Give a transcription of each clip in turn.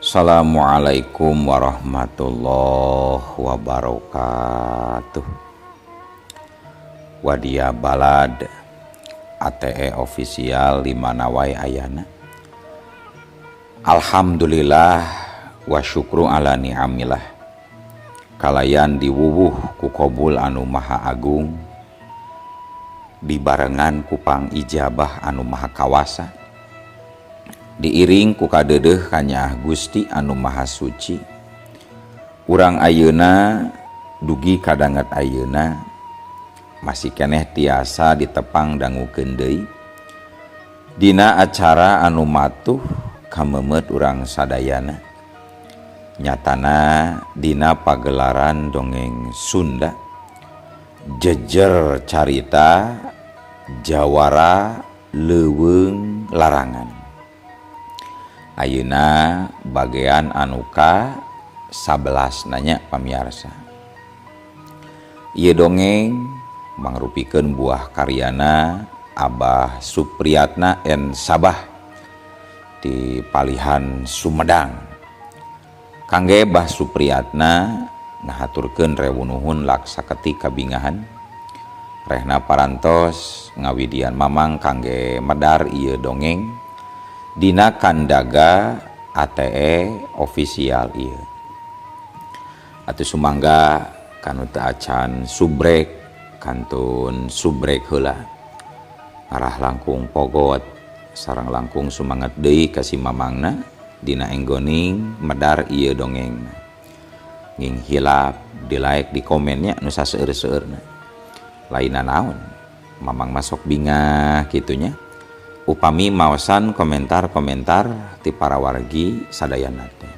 Assalamualaikum warahmatullahi wabarakatuh. Wadia balad ATE official di mana wae ayana. Alhamdulillah wa syukru ala ni'amillah. Kalayan diwuwuh ku qobul anu maha agung, dibarengan ku pang ijabah anu maha kawasa, diiring ku kadeudeuh kanya Gusti anu maha suci. Urang ayeuna dugi kadanget ayeuna masih keneh tiasa ditepang dangukeun deui dina acara anu matuh kamemet urang sadayana. Nyatana dina pagelaran dongeng Sunda, jejer carita jawara leuweung larangan. Ayeuna bagian anuka 11 nanya pamiarsa. Ieu dongeng mangrupikeun buah karyana Abah Supriyatna N. Sabah di Palihan Sumedang. Kangge Bah Supriyatna ngahaturkeun rewunuhun laksaketi kabingahan. Rehna parantos ngawidian mamang kangge medar ieu dongeng dina kandaga ATE official ieu. Atuh sumangga kanu teu acan subrek kantun subrek heula. Arah langkung pogot sareng langkung sumanget deui ka si mamangna dina enggoning medar ieu dongeng. Nging hilap di like di komennya nu saseueur-seueurna. Laina naon? Mamang masok bingah kitunya. Upami maosan komentar-komentar ti para wargi sadayana teh.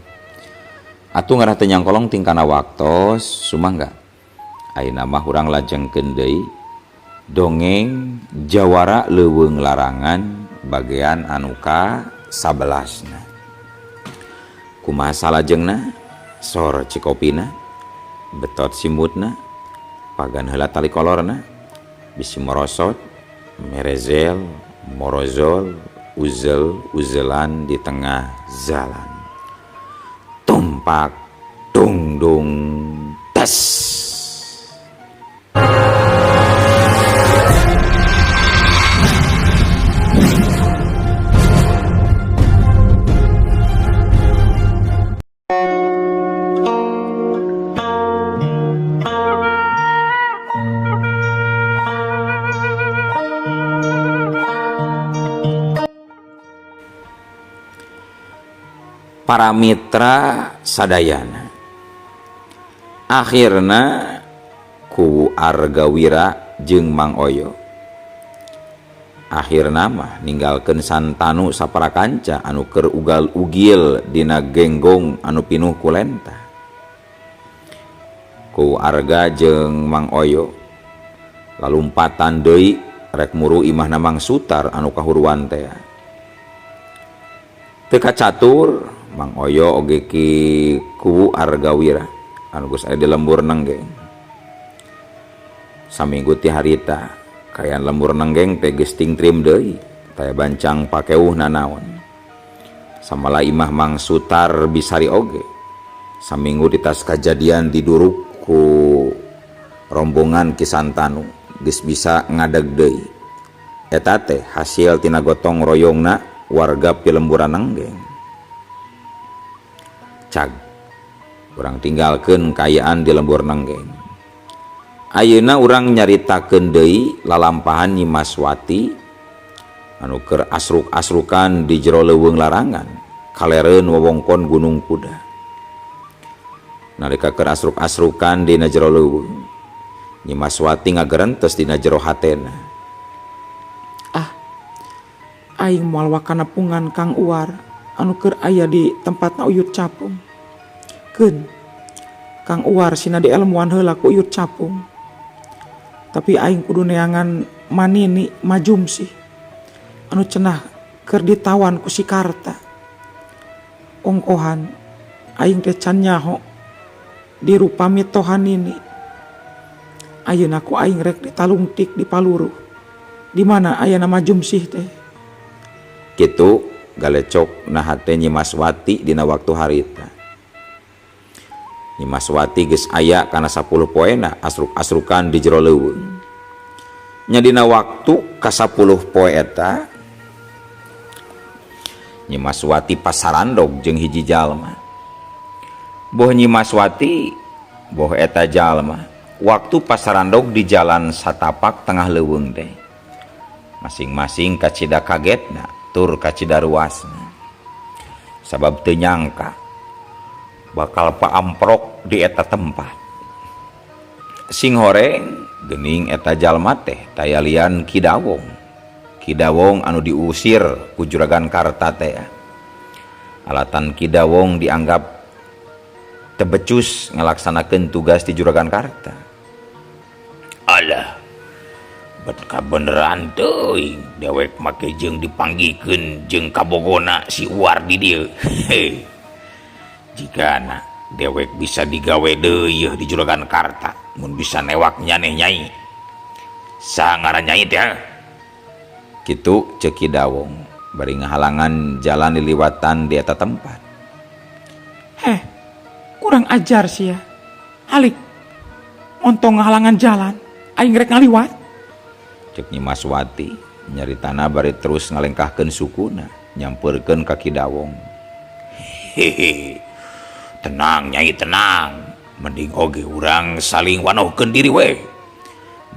Atuh ngarah teu nyangkolong tingkana waktos sumangga. Ayeuna mah urang lajengkeun deui dongeng jawara leuweung larangan bagian anu ka 11 na. Kumaha salajengna? Sor cikopina, betot simutna, pagan heula tali kolorna, bisi morosot, merezel, morozol, uzel-uzelan di tengah jalan. Tumpak dung dung tes. Para mitra sadayana, akhirna ku Argawira jeung Mang Oyo akhirna mah ninggalkeun santanu saparakanca anu keur ugal-ugil dina genggong anu pinuh ku lentah. Ku Arga jeung Mang Oyo lalumpatan deui rek muru imahna Mang Sutar anu kahuruan teh. Teu kacatur Mang Oyo oge ki ku Argawira anu geus aya di lembur nenggeng. Saminggu ti harita kayan lembur nenggeng teh geus tingtrim deui, taya bancang pakeuhna naon. Samala imah Mang Sutar bisari oge. Saminggu di tas kajadian diduruk ku rombongan Kisantanu geus bisa ngadeg deui. Eta teh hasil tina gotong royongna warga pilemburan nenggeng. Cag urang tinggalkeun kayaan di lembur nenggeng. Ayeuna urang nyaritakeun deui lalampahan Nyi Maswati anu keur asruk-asrukan di jero leuweung larangan kalereun wewengkon Gunung Kuda. Nalika keur asruk-asrukan dina jero leuweung, Nyi Maswati ngagerentos dina jero hatena. Aing moal wakanapungan Kang Uwar anu keur aya di tempatna Uyut Capung. Keun Kang Uwar sina dielmuan heula ku Uyut Capung. Tapi aing kudu neangan manini Majumsi anu cenah keur ditawan ku si Karta. Ongkohan aing teh can nyaho dirupa mitohan ini. Ayeuna ku aing rek ditalungtik di Paluru. Di mana aya nama Jumsih teh? Kitu galecok nah hate Nyi Maswati dina waktu harita. Nyi Maswati geus aya kana 10 poena asruk-asrukan di jero leuweung. Nya dina waktu ka 10 poe eta Nyi Maswati pasarandog jeung hiji jalma. Boh Nyi Maswati boh eta jalma waktu pasarandog di jalan satapak tengah leuweung teh. Masing-masing kacida kagetna tur kacida ruasna. Sabab teu nyangka bakal paamprok di eta tempat. Sing horeng geuning eta jalma teh tayalian Kidawong. Kidawong anu diusir ku Juragan Karta teh. Alatan Kidawong dianggap tebecus ngalaksanakeun tugas di Juragan Karta. Alah, bet kabeneran teuing dewek make jeung dipanggikeun jeung kabogona si Uar di dieu. Jikana dewek bisa digawe deui di Juragan Karta, mun bisa newak nyaneh nyai. Saha ngaran nyai teh? Kitu ceuk Kidawong bari ngahalangan jalan liliwatan di eta tempat. Kurang ajar sia. Halik, ontong ngahalangan jalan, aing rek ngaliwat. Ceuk Nyi Maswati nyaritana bari terus ngalengkahkeun sukuna nyampeurkeun ka Kidawong. Hehe. Tenang nyai, tenang. Mending oge urang saling wanohkeun diri we.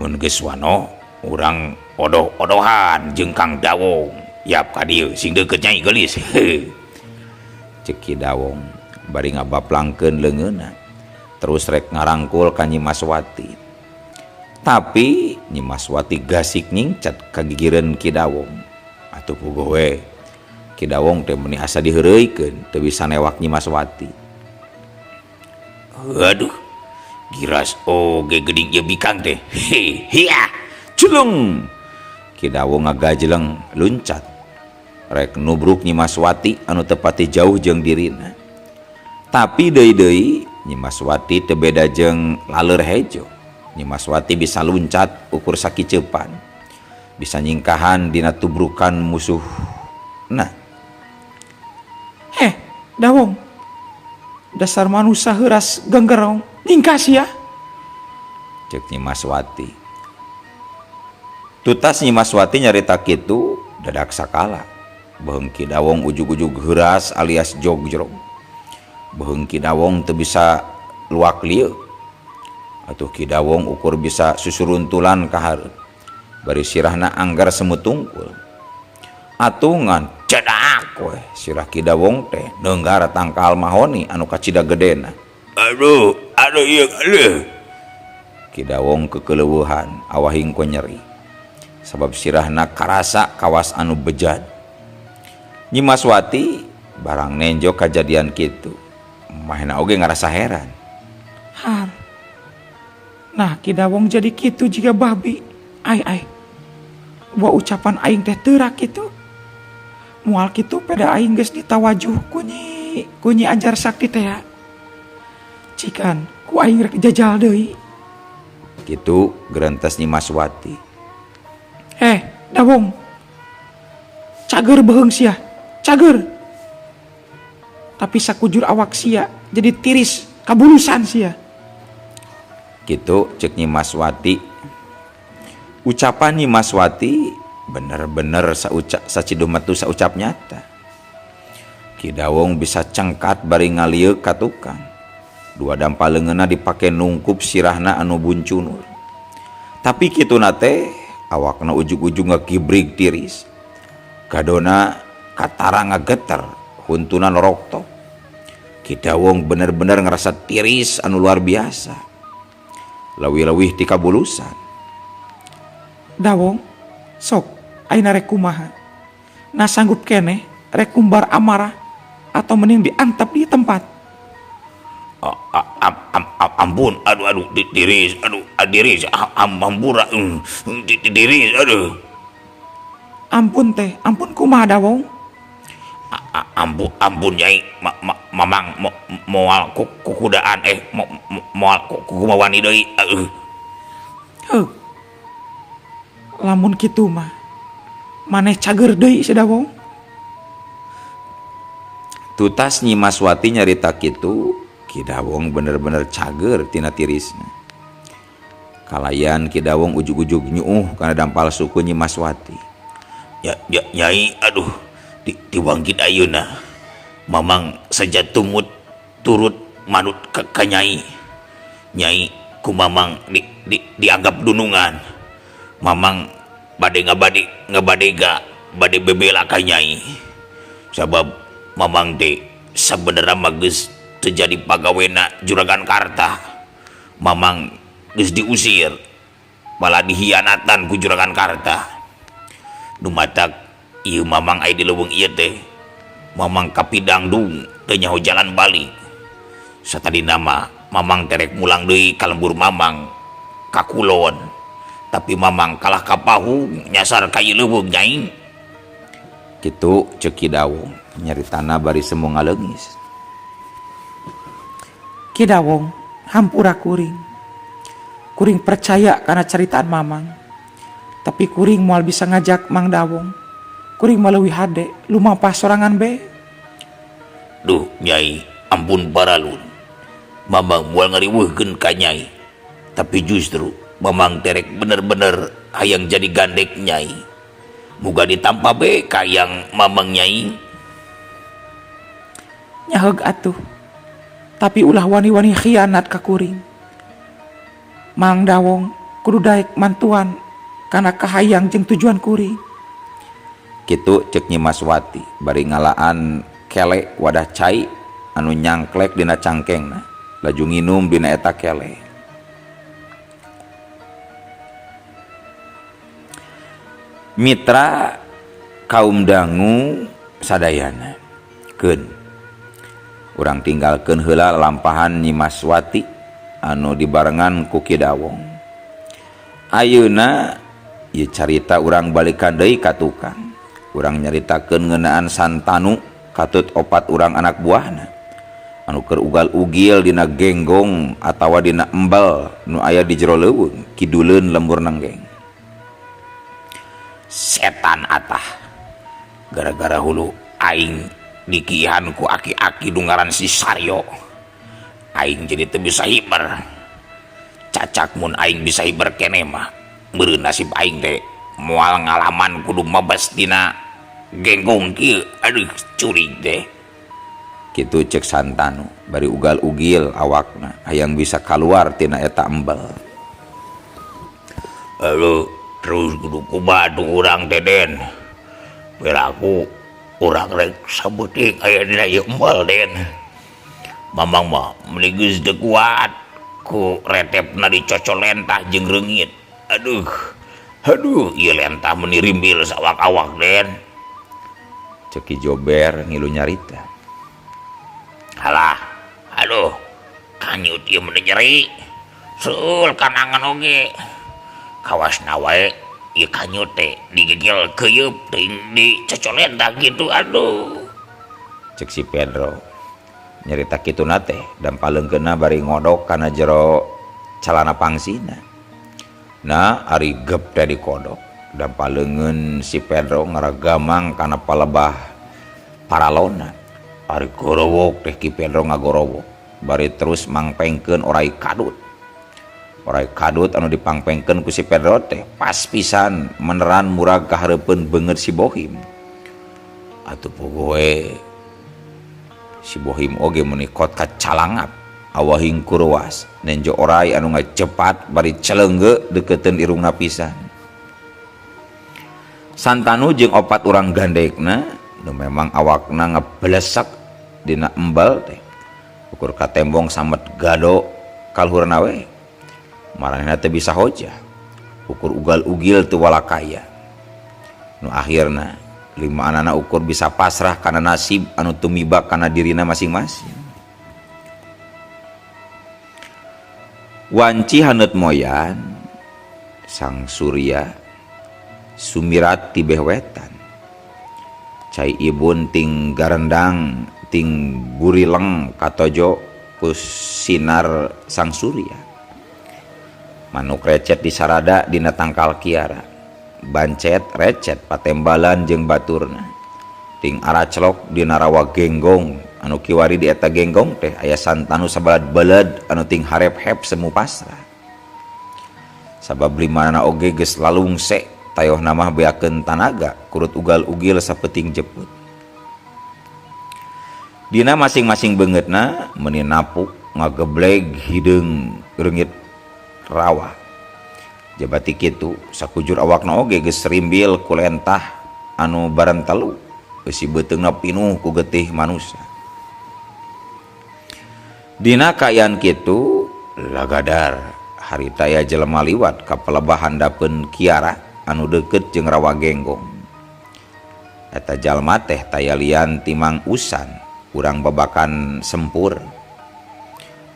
Mun geus wanoh, urang odoh-odohan jeung Kang Dawong. Yap ka dieu sing deukeut nyai geulis. Ceuk Kidawong bari ngabaplangkeun leungeunna. Terus rek ngarangkul ka Nyi Maswati. Tapi Nyi Maswati gasik nyingcat kagigireun Kidawong. Atuh puguh we. Kidawong teh meuni asa diheureuikeun teu bisa newak Nyi Maswati. Aduh, giras oge geuning ieu bikang teh. Hiya, culung. Kidawong ngagajleng luncat. Rek nubruk Nyi Maswati anu teu pati jauh jeung dirina. Tapi deui-deui Nyi Maswati teu beda jeung laleur hejo. Nyi Maswati bisa luncat ukur sakiceupan. Bisa nyingkahan dina tubrukan musuh. Nah, Dawong, dasar manusia heuras ganggerong, ningkas ya. Ceuk Nyi Maswati. Tutas Nyi Maswati nyarita kitu dadak sakala. Beheung Kidawong ujug-ujug heuras alias jogjrong. Beheung Kidawong teu bisa luak lieu. Atuh Kidawong ukur bisa susuruntulan ka hareup. Bari sirahna anggar semut tungkul. Atungan cedak we sirah Kidawong teh neunggar tangkal mahoni anu kacida gedena. Aduh ieu aduh. Kidawong kekeleuweuhan awahing ku nyeri. Sabab sirahna karasa kawas anu bejad. Nyi Maswati barang nenjo kajadian kitu. Mahena oge ngarasa heran. Har. Nah, Kidawong jadi kitu jika babi. Ai. Wa ucapan aing teh teurak kitu. Moal kitu pada aing geus ditawajuh kunyi ajar sakti teh. Cikan ku aing rek jajal deui. Kitu gerentas Nyi Maswati. Dawong. Cager beheung sia. Cager. Tapi sakujur awak sia jadi tiris kabulusan sia. Kitu ceuk Nyi Maswati. Ucapan Nyi Maswati bener-bener saciduh metu saucap nyata. Kidawong bisa cengkat bari ngalieu ka tukang. Dua dampaleungeunna dipake nungkup sirahna anu buncunur. Tapi kituna teh awakna ujug-ujug ngakibrig tiris. Gadona katara ngageter huntunan roktok. Kidawong bener-bener ngerasa tiris anu luar biasa. Lawih-lawih ti kabulusan. Dawong, sok ayeuna rek kumaha? Nah sanggup keneh rek kumbar amarah atau mending diantap di tempat. Ampun, aduh, diris, ampura, diris, aduh. Ampun kumaha Dawong? Ampun Nyai, mamang moal kukudaan moal kukumawani deui. Lamun kitu mah maneh cager deui si Dawong. Tutas Nyi Maswati nyarita kitu, Ki Dawong bener-bener cager tina tirisna. Kalayan Ki Dawong ujug-ujug nyuuh kana dampal suku Nyi Maswati. Ya, Nyai, aduh, diwanggit ayeuna. Mamang saja tumut turut manut ka Nyai. Nyai ku mamang dianggap dunungan. Mamang bade bebela ka Nyai. Sabab mamang sabenerna mah geus teu jadi pagawena Juragan Karta. Mamang geus diusir, malah dihianatan ku Juragan Karta. Nu matak ieu mamang aya di leuweung ieu teh, mamang kapidang dung teu nyaho jalan balik. Satadina mah mamang terek mulang deui ka lembur mamang ka kulon, tapi mamang kalah ka pahu nyasar ka ieu leuweung Nyai. Kitu ceuk Ki Dawong nyaritana bari semu ngaleungis. Ki Dawong hampura kuring. Kuring percaya karena ceritaan mamang. Tapi kuring moal bisa ngajak Mang Dawong. Kuring melalui hade lumampah sorangan be. Duh Nyai, ampun paralun. Mamang moal ngariweuhkeun ka Nyai. Tapi justru mamang terek bener-bener hayang jadi gandek Nyai. Muga ditampa be ka yang mamang Nyai. Nyaheug atuh. Tapi ulah wani-wani khianat ka kuring. Mang Dawong kudu daek mantuan kana kahayang jeung tujuan kuring. Kitu ceuk Nyi Maswati bari ngalaan kele wadah cai anu nyangklek dina cangkengna, laju nginum dina eta kele. Mitra kaum dangu sadayana, keun urang tinggalkeun heula lampahan Nyi Maswati anu dibarengan ku Ki Dawong. Ayeuna ieu carita urang balikan deui ka tukang. Urang nyaritakeun ngeunaan Santanu katut 4 urang anak buahna anu keur ugal-ugil dina genggong atawa dina embal nu aya di jero leuweung kiduleun lembur Nenggeng. Setan atah, gara-gara hulu aing dikihan ku aki-aki dungaran si Saryo, aing jadi teu bisa hiber. Cacak mun aing bisa hiber keneh mah meureun nasib aing teh moal ngalaman kudu mabas dina genggong kieu. Aduh curig teh. Kitu ceuk Santanu bari ugal-ugil awakna hayang bisa kaluar tina eta embal. Lalu terus kudu kumaha urang teh Den. Perilaku urang rek sabuting aya dina ieu embal Den. Mamang mah meni geus teu kuat ku retepna dicocol lentah jeung reungit. Aduh, ieu lentah meni rimbil sawak-awak Den. Ceuk Ki Jober ngilu nyarita. Halah, aduh, kanyut ieu meni nyeri. Seul kanangan oge. Kawasna wae ieu kanyut teh digegel keuyeub teuing dicocol lentah gitu. Aduh. Ceuk si Pedro nyarita kituna teh dampaleungkeunna bari ngodok kana jero calana pangsina. Nah, ari gep teh dikodok dampaleungeun si Pedro ngaragamang kana palebah paralona. Ari gorowok teh Ki Pedro ngagorowok bari terus mangpengkeun orai kadut. Orai kadut anu dipangpengkeun ku si Pedro teh pas pisan meneran murag kahareupeun beungeut si Bohim. Atuh pogoe si Bohim oge menikot ka calangap awahing kurwas nenjo orai anu ngacepat bari celeungge deukeuteun irungna pisan. Santanu jeung 4 urang gandekna nu memang awakna ngeblesak dina embal teh ukur ka tembong samet gado kaluhurna we maranehna teh bisa hojah ukur ugal-ugil teu walakaya. Nu akhirna 5 anana ukur bisa pasrah kana nasib anu tumibak kana dirina masing-masing. Wanci haneut moyan Sang Surya sumirat ti behwetan. Cai ibun ting garendang ting burileng katojo ku sinar Sang Surya. Manuk recet disarada dina tangkal kiara. Bancet recet patembalan jeung baturna ting araclok dina rawa genggong anu kiwari di eta genggong teh aya Santanu sabalad-balad anu ting harep-hep semu pasrah. Sabab limana oge geus lalungse tayoh namah beakeun tanaga kurut ugal-ugil sapeting jeput. Dina masing-masing beungeutna meuni napuk ngagebleg hideung reungit rawa. Jabati kitu sakujur awakna oge geus rimbil ku lentah anu barentelu besi beuteungna pinuh ku getih manusia. Dina kaayaan kitu lagadar harita aya jelema liwat ka pelebah handapeun Kiara anu deukeut jeung rawa genggong. Eta jalma teh taya lian ti Mang Usan, urang babakan sempur.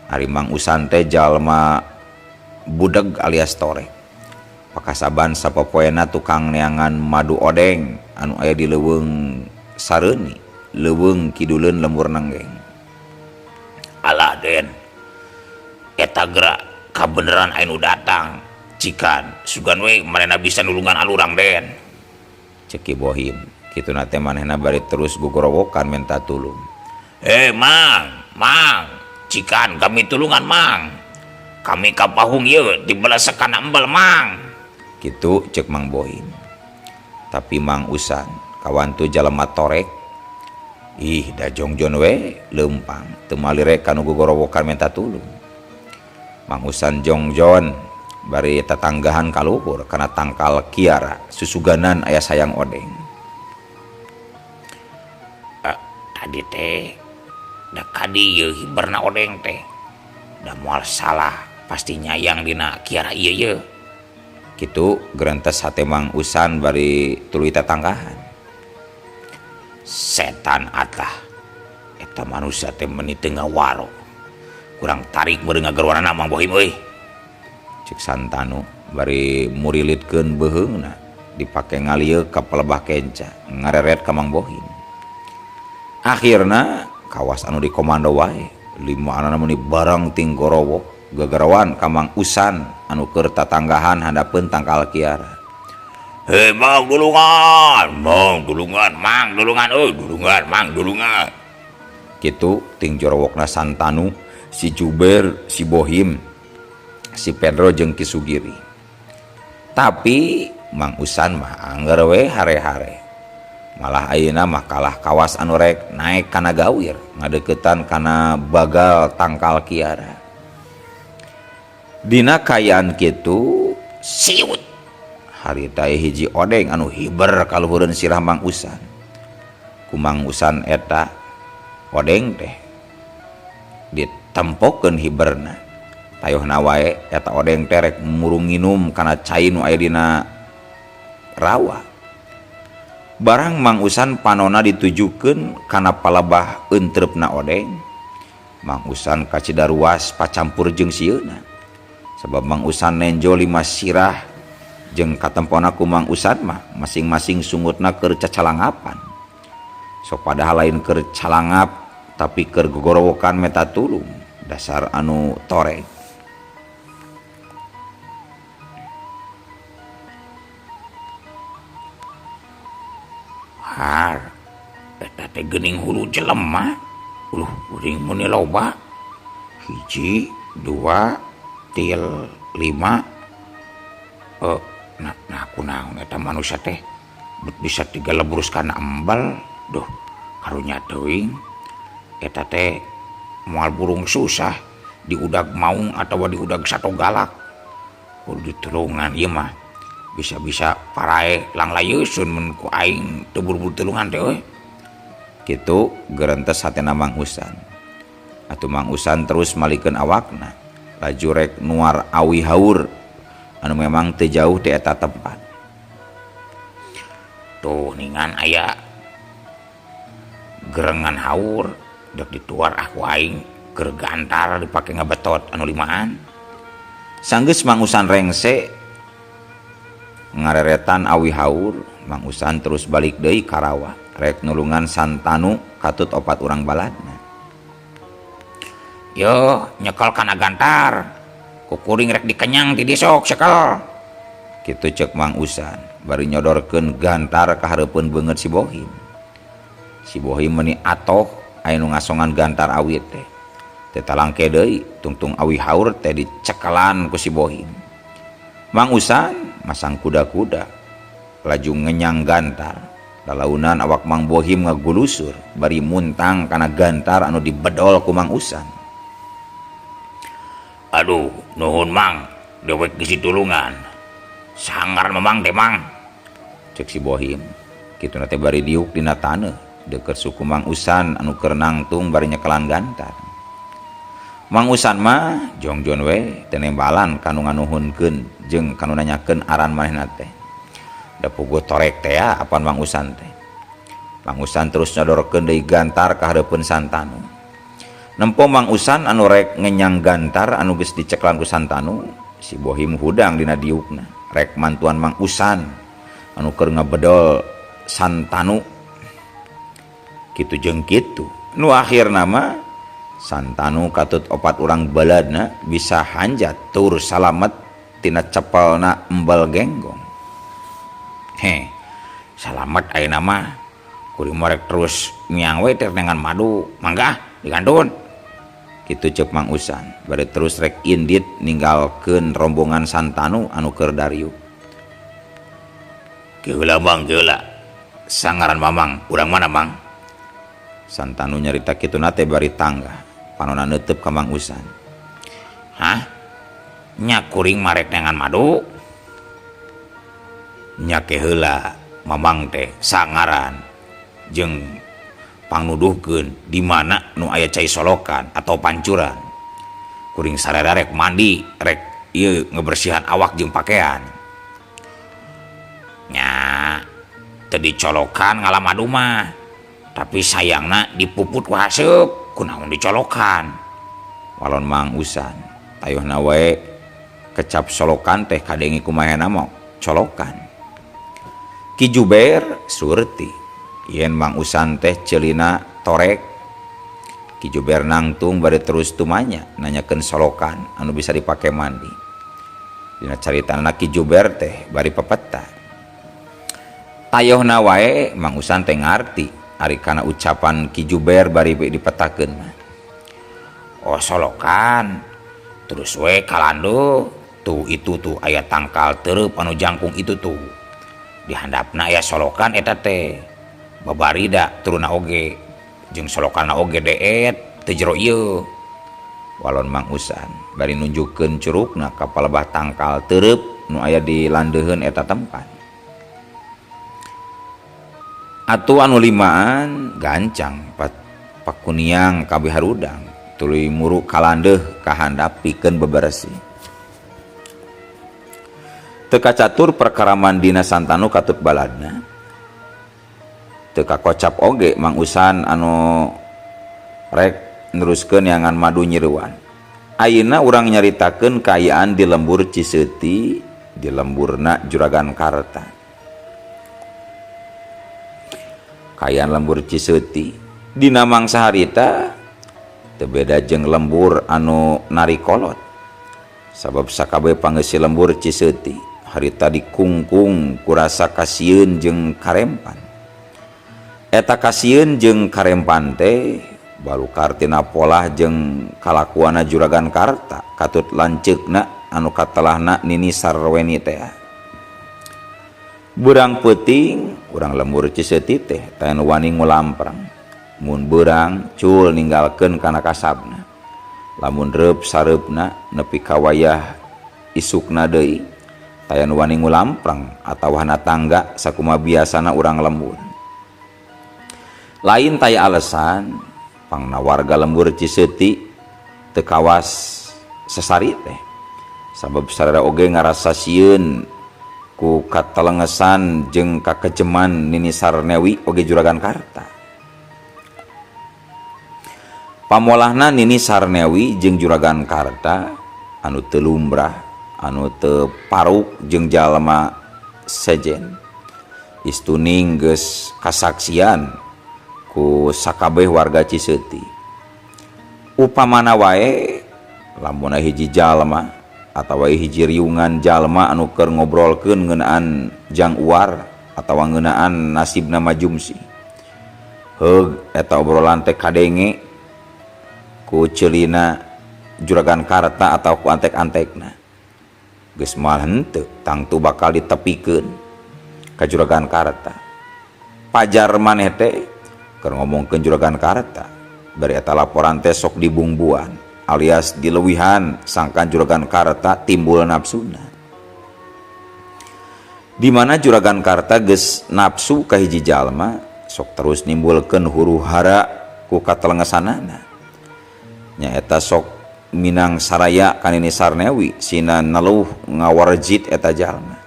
Ari Mang Usan teh jalma budeg alias torek. Pakasaban sapopoena tukang neangan madu odeng anu aya di leuweung Sareuni, leuweung kiduleun Lembur Nenggeng. Alah Den, eta gerak kabeneran anu datang cikan sugan we manehna bisa nulungan alurang Den. Ceki Bohim, kitu nate manehna bari terus gugorowokan minta tulung. Mang, cikan kami tulungan Mang. Kami kapahung ieu dibelesekan embel Mang. Kitu cek Mang Bohim. Tapi Mang Usan kawan tu jalema torek, ih da jongjon we leumpang teu malirek kanu gugorowokan minta tulung. Mang Usan jongjon bari tetanggahan kaluhur kana tangkal Kiara susuganan aya sayang odeng. Tadi teh da kadi ieu hiberna odeng teh da moal salah pasti nyayang dina Kiara ieu ye. Kitu gerentes hate Mang Usan bari tuluy tetanggahan. Setan atah eta manusia teh meuni teu ngawaro. Kurang tarik beureung ngagarwana Mang Bohim euy. Cek Santanu bari murilitkeun beuheungna dipake ngalieu ka pelebah kenca ngareret ka Mang Bohim. Akhirna kawas anu dikomando wae lima anana meuni barang ting gorowok gagarawan ka Mang Usan anu keur tatanggahan handapeun tangkal Kiara. Mang dulungan, Mang dulungan. Kitu ting jorowokna Santanu, si Juber, si Bohim, si Pedro jeung Ki Sugiri. Tapi Mang Usan mah angger we hare-hare. Malah ayeuna mah kalah kawas anu rek naek kana gawir ngadeuketan kana bagal tangkal Kiara. Dina kaayaan kitu Siut harita hiji odeng anu hiber kaluhureun sirah Mang Usan. Ku Mang Usan eta odeng teh ditempokeun hiberna. Tayohna wae eta odeng teh rek murung nginum kana cai nu aya dina rawa. Barang Mang Usan panona ditujukeun kana palebah eunteupna odeng, Mang Usan kacidaruas pacampur jeung sieuna. Sabab Mang Usan nenjo 5 sirah jeung katempona ku Mang Usan mah masing-masing sungutna keur cacalangapan. Sok padahal lain keur calangap tapi keur gogorowokan meta tulung, dasar anu torek. har eta teh geuning hulu jelema. Uring muni loba 1 2 3 5. Nah kunaon eta manusia teh bisa 3 leburus kana embal. Duh karunya teuing eta teh moal burung susah diudag maung atawa diudag sato galak kudu ditulungan ieu mah bisa-bisa parae lang layeuseun mun ku aing teu buru-buru tulungan teh euy. Kitu gerentes hatena Mang Usan. Atuh Mang Usan terus malikeun awakna laju rek nuar awi haur anu memang teu jauh di eta tempat. Tuh ningan aya gerengan haur dek dituar aku aing keur gantar dipake ngabetot anu limaan. Sanggeus Mang Usan rengse ngareretan awi haur, Mang Usan terus balik deui ka rawa rek nulungan Santanu katut 4 urang baladna. Yo nyekel kana gantar kukuring rek dikenyang ti disok sekel. Kitu ceuk Mang Usan bari nyodorkeun gantar ka hareupeun beungeut si Bohim. Si Bohim meuni atoh aya nu ngasongan gantar awit teh. Teh talangke deui tungtung awi haur teh dicekelan ku si Bohim. Mang Usan masang kuda-kuda laju ngenyang gantar. Lalaunan awak Mang Bohim ngagulusur bari muntang kana gantar anu dibedol ku Mang Usan. Aduh, nuhun Mang, dewek geus ditulungan. Sangar Mamang teh Mang. Cek si Bohim. Kitu teh bari diuk dina taneuh deukeut suku Mang Usan anu keur nangtung bari nyekelan gantar. Mang Usan mah jongjon we teu nembalan kanu nganuhunkeun jeung kanu nanyakeun aran manehna teh. Da puguh torek teh ya apan Mang Usan teh. Mang Usan terus nyodorkeun deui gantar ka hareupeun Santanu. Nempo Mang Usan anu rek ngenyang gantar anu geus diceklan ku Santanu, si Bohim hudang dina diukna. Rek mantuan Mang Usan anu keur ngabedol Santanu. Kitu jeung kitu. Nu akhirna mah Santanu katut 4 urang baladna bisa hanjat tur salamet tina cepelna embal genggong. Salamet ayeuna mah kuring morek terus ngiang we teh dengan madu mangga digantun. Kitu ceuk Mang Usan bari terus rek indit ninggalkeun rombongan Santanu anu keur dariuk. Geula Mang, geula. Sangaran Mamang, urang mana Mang? Santanu nyarita kituna teh bari tangga. Panonna neuteub ka Mang Usan. Hah? Nya kuring marek dengan madu? Nya ke heula Mamang teh sangaran jeung pangnuduhkeun di mana nu aya cai solokan atau pancuran. Kuring sarera rek mandi, rek ieu ngebersihan awak jeung pakaian. Nya teu dicolokan ngalam madu mah. Tapi sayangna dipuput ku haseup. Kunaon dicolokan? Walon Mang Usan, tayuhna we kecap solokan teh kadengi kumahena mah colokan. Ki Juber surti yen Mang Usan teh ceulina torek. Ki Juber nangtung bari terus tumanya nanyakeun solokan anu bisa dipake mandi. Dina caritana Ki Juber teh bari pepeta. Tayuhna wae Mang Usan teh ngarti ari kana ucapan Ki Juber bari dipetakeun mah. Oh solokan. Terus we kalando tuh itu tuh aya tangkal teureub anu jangkung itu tuh. Di handapna aya solokan eta teh. Babarida turuna oge jeung solokanna oge deet teu jero ieu. Walon Mang Usan bari nunjukkeun curugna ka palebah tangkal teureub nu aya di landeuheun eta tempat. Atu anu limaan gancang pakuniang kabeh harudang tuluy muru kalandeuh ka handap pikeun bebersih. Teu kacatur perkara mandina Santanu katut baladna. Teu kakocap oge Mang Usan anu rek neruskeun yangan madu nyeuruan. Ayeuna urang nyaritakeun kaayaan di lembur Ciseuti di lemburna Juragan Karta. Kaayaan lembur Ciseuti dina mangsa harita teu beda jeung lembur anu narikolot. Sabab sakabeh pangeussi lembur Ciseuti harita dikungkung ku rasa kasieun jeung karempan. Eta kasieun jeung karempan teh balukar tina polah jeung kalakuanna Juragan Karta katut lanceukna anu katelahna Nini Sarweni teh. Beurang peuting urang lembur Ciseuti teh teu wani ngulamprang. Mun beurang cul ninggalkeun kana kasabna. Lamun reup sareupna nepi ka wayah isukna deui teu wani ngulamprang atawahna tangga sakumaha biasana urang lembur. Lain taya alesan pangna warga lembur Ciseuti teu kawas sasari teh. Sabab sararea oge ngarasa sieun ku katelengesan jeung kakejeman Nini Sarnewi oge Juragan Karta. Pamolahna Nini Sarnewi jeung Juragan Karta anu teu lumrah, anu teu paruk jeung jalma sejen. Istuning geus kasaksian ku sakabeh warga Ciseuti. Upamana wae lamun hiji jalma atawa hiji riungan jalma anu keur ngobrolkeun ngeunaan Jang Uar atawa ngeunaan nasibna Majumsi. eta obrolan teh kadenge ku ceulina Juragan Karta atau ku antek-antekna. Geus moal henteu tangtu bakal ditepikeun ka Juragan Karta. Pajar maneh teh keur ngomongkeun Juragan Karta bari eta laporan teh sok dibungbuan alias dileuwihan sangkan Juragan Karta timbul nafsuna. Di mana Juragan Karta geus nafsu ka hiji jalma sok terus nimbulkeun huru-hara ku katelengesanana. Nyaeta sok minang saraya ka Nini Sarnewi sina neluh ngawarjit eta jalma.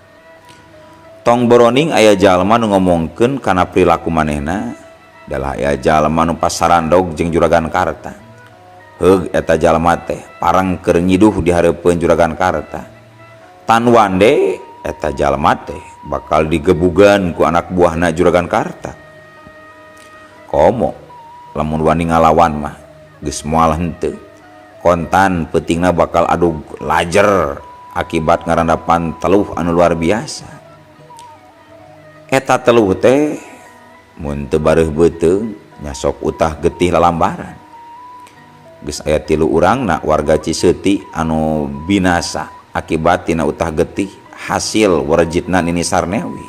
Tong boroning aya jalma nu ngomongkeun kana perilaku manehna dalah aya jalma nu pasarandog jeung Juragan Karta. Heug eta jalma teh parang keur nyiduh di hareupeun Juragan Karta. Tan wande eta jalma teh bakal digebugan ku anak buahna Juragan Karta. Komo lamun wani ngalawan mah geus moal henteu. Kontan peutingna bakal adu lajer akibat ngarandapan teluh anu luar biasa. Eta teluh teh mun teu bareuh beuteung nya sok utah getih lalambaran. Geus aya 3 urangna warga Ciseuti anu binasa akibat tina utah getih hasil warjitna Nini Sarnewi.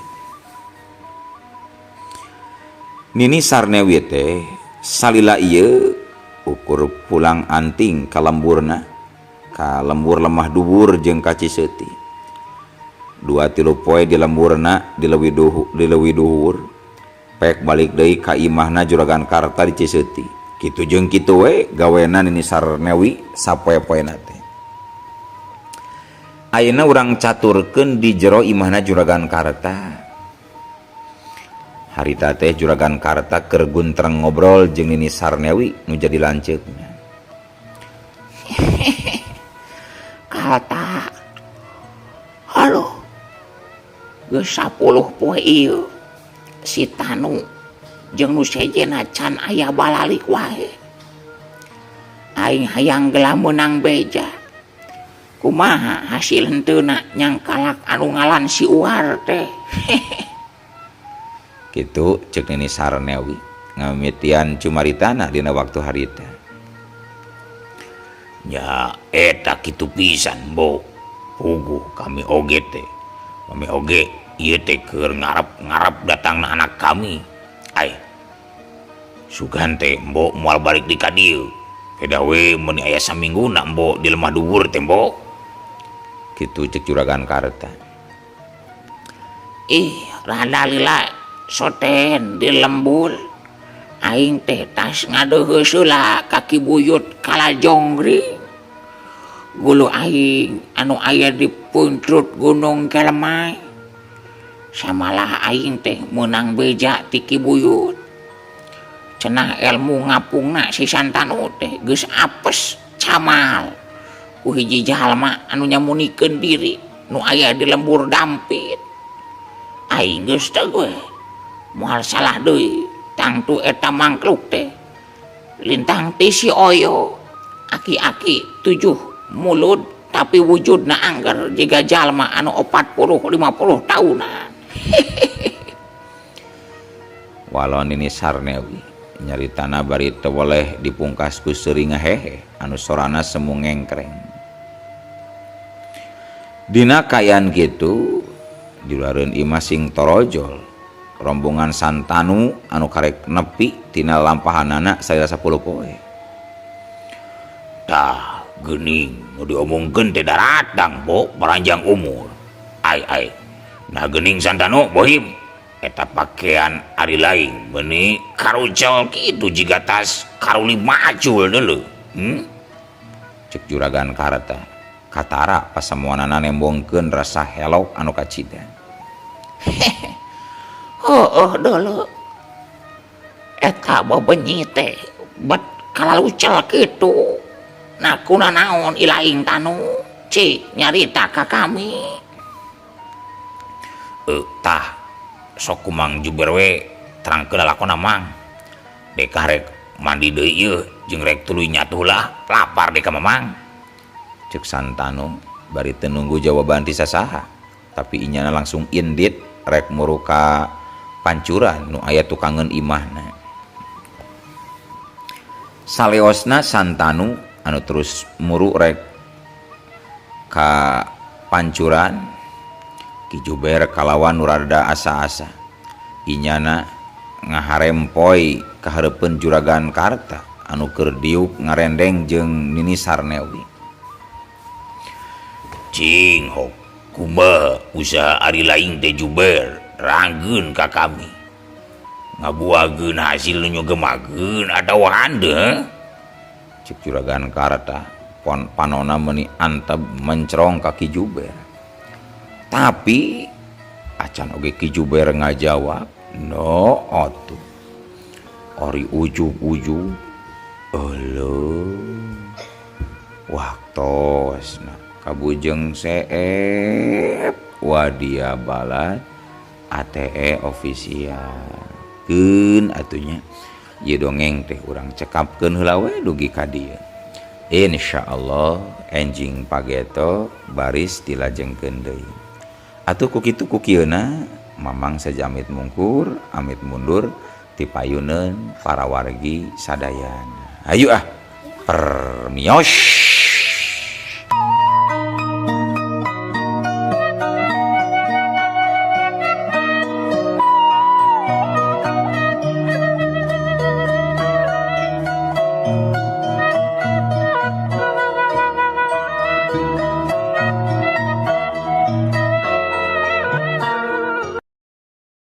Nini Sarnewi teh salila ieu ukur pulang anting ka lemburna ka lembur lemah dhuwur jeung ka Ciseuti. 2-3 poe di lemburna dileuwih dhuwur pek balik deui ka imahna Juragan Karta di Ciseuti. Kitu jeung kitu we gawena Nini Sarnewi sapoe-poena teh. Ayeuna urang caturkeun di jero imahna Juragan Karta. Harita teh Juragan Karta keur guntreng ngobrol jeung Nini Sarnewi nu jadi lanceukna. Karta, halo, geus 10 poe ieu si Tanu jeung nu sejena can aya balalik wae. Aing hayang geula meunang beja. Kumaha hasil henteuna nyangkalak anu ngalan si Uar teh. Kitu ceuk Nini Sarnewi ngamimitian cumaritana dina waktu harita. Nya eta kitu pisan Bo. Puguh kami oge teh. Kami oge ieu teh keur ngarep-ngarep datangna anak kami. Ai. Sugan teh Bo moal balik di ka dieu. Beda we mun aya samingguna Bo di lemah dhuwur teh Bo. Kitu ceuk Juragan Karta. Rada lila soten di lembur aing teh tas ngadeuheus heula kaki buyut kalajongri gulu aing anu aya di puntrut Gunung Kelemai samalah aing teh meunang beja ti Ki Buyut cenah ilmu ngapungna si Santanu teh geus apes camal ku hiji jalma anu nyamunikeun diri nu aya di lembur dampit aing geus teu we moal salah deui tangtu eta mangkluk teh lintang ti si Oyo aki-aki 7 mulut tapi wujudna angger jiga jalma anu 40-50 tahunan. Walau Nini Sarnewi nyaritana bari teu boleh dipungkas ku seuring ngahehe anu sorana semu ngengkreng. Dina kaayaan kitu diluareun imah sing torojol rombongan Santanu anu karek nepi tina lampahanana saya 10 poe. Tah geuning nu diomongkeun teh daratang Bo paranjang umur. Ai. Nah geuning Santanu bohim eta pakaian ari lain beuni karucel kitu jiga tas karuli macul deuleu. Cek Juragan Karta katara pasamuanana nembongkeun rasa helok anu kacida. Dulu eta bebenyi teh bet kalalucel kitu nah kuna naon ilaing Tanu cik nyarita ka kami. Tah sok kumang juber we terangkeun lalakonna Mang dek karek mandi deui ieu jeung rek tuluy nyatuh lah lapar dek ka Mamang. Cek Santanu bari teu nunggu jawaban ti sasaha tapi inyana langsung indit rek muruka pancuran nu aya tukangeun imahna. Saleosna Santanu anu terus muru rek ka pancuran Ki Juber kalawan nu rada asa-asa inyana ngaharempoy kahareupeun Juragan Karta anu keur diuk ngarendeng jeung Nini Sarnewi. Cing hok kumaha usaha ari laing teh Juber ranggeun ka kami ngabuageun hasil nu nyogemageun atawa handeuh. Cek Juragan Karta panona meuni antep mencrong ka Ki Juber. Tapi acan oge Ki Juber ngajawab, "No atuh. Ori ujug-ujug euleum. Waktosna kabujeng seep wadia balad ATE ofisial." Keun atunya ieu dongeng teh urang cekapkeun heula we dugi ka dieu. Insyaallah enjing pageto baris dilajengkeun deui. Atuh ku kitu ku kieuna mamang sajamit mungkur amit mundur ti payuneun para wargi sadayana. Hayu permios.